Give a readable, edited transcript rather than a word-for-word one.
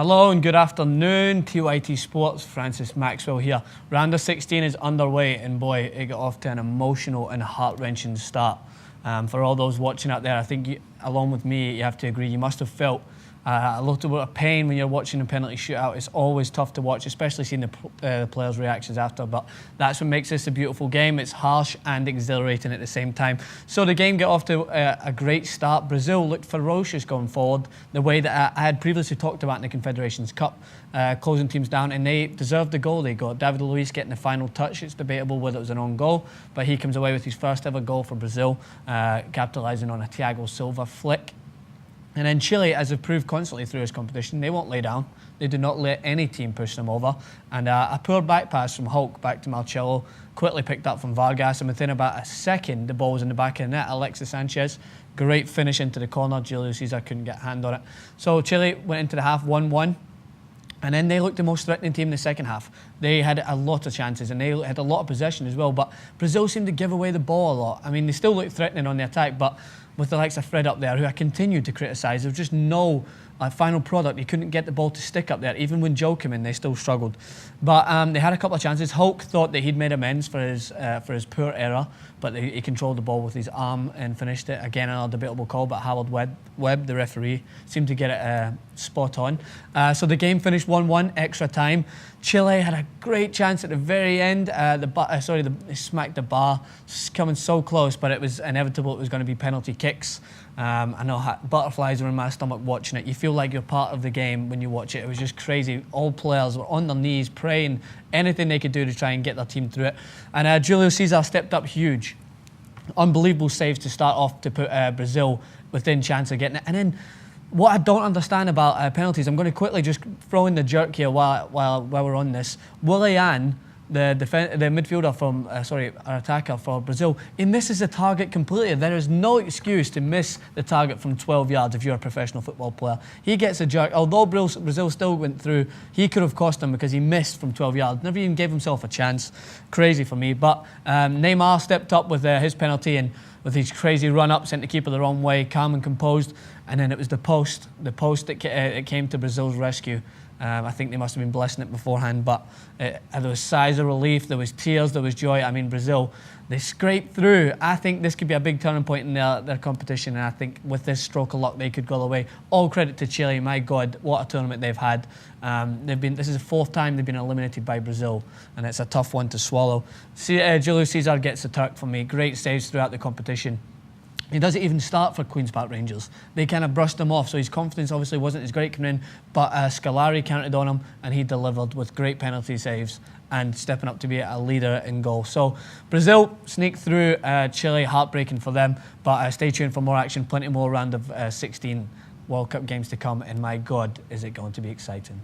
Hello and good afternoon, TYT Sports, Francis Maxwell here. Round of 16 is underway and boy, it got off to an emotional and heart-wrenching start. For all those watching out there, I think along with me, you have to agree, you must have felt a lot of pain when you're watching a penalty shootout. It's always tough to watch, especially seeing the players' reactions after, but that's what makes this a beautiful game. It's harsh and exhilarating at the same time. So the game got off to a great start. Brazil looked ferocious going forward, the way that I had previously talked about in the Confederations Cup, closing teams down, and they deserved the goal they got. David Luiz getting the final touch. It's debatable whether it was an own goal, but he comes away with his first ever goal for Brazil, capitalising on a Thiago Silva flick. And then Chile, as they've proved constantly through this competition, they won't lay down. They do not let any team push them over. And a poor back pass from Hulk back to Marcelo, quickly picked up from Vargas, and within about a second, the ball was in the back of the net. Alexis Sanchez, great finish into the corner. Julius Cesar couldn't get a hand on it. So Chile went into the half 1-1. And then they looked the most threatening team in the second half. They had a lot of chances and they had a lot of possession as well. But Brazil seemed to give away the ball a lot. I mean, they still looked threatening on the attack, but with the likes of Fred up there, who I continued to criticise, there was just no final product. He couldn't get the ball to stick up there. Even when Joe came in, they still struggled. But they had a couple of chances. Hulk thought that he'd made amends for his poor error, but he controlled the ball with his arm and finished it. Again, another debatable call, but Howard Webb, the referee, seemed to get it spot on. So the game finished 1-1, extra time. Chile had a great chance at the very end. They smacked the bar, coming so close, but it was inevitable. It was going to be penalty kicks. I know butterflies were in my stomach watching it. You feel like you're part of the game when you watch it. It was just crazy. All players were on their knees, praying anything they could do to try and get their team through it. And Julius Cesar stepped up huge. Unbelievable saves to start off to put Brazil within chance of getting it. And then what I don't understand about penalties, I'm going to quickly just throw in the jerk here while we're on this. Willian, the midfielder from, our attacker for Brazil, he misses the target completely. There is no excuse to miss the target from 12 yards if you're a professional football player. He gets a jerk. Although Brazil still went through, he could have cost him because he missed from 12 yards. Never even gave himself a chance. Crazy for me. But Neymar stepped up with his penalty and with his crazy run-up, sent the keeper the wrong way, calm and composed. And then it was the post that came to Brazil's rescue. I think they must have been blessing it beforehand, but there was sighs of relief, there was tears, there was joy. I mean, Brazil, they scraped through. I think this could be a big turning point in their competition, and I think with this stroke of luck, they could go away. All credit to Chile. My God, what a tournament they've had. This is the fourth time they've been eliminated by Brazil, and it's a tough one to swallow. Julius Cesar gets the Turk for me. Great saves throughout the competition. He doesn't even start for Queen's Park Rangers. They kind of brushed him off, so his confidence obviously wasn't as great coming in, but Scolari counted on him, and he delivered with great penalty saves and stepping up to be a leader in goal. So Brazil sneaked through Chile, heartbreaking for them, but stay tuned for more action, plenty more round of 16 World Cup games to come, and my God, is it going to be exciting.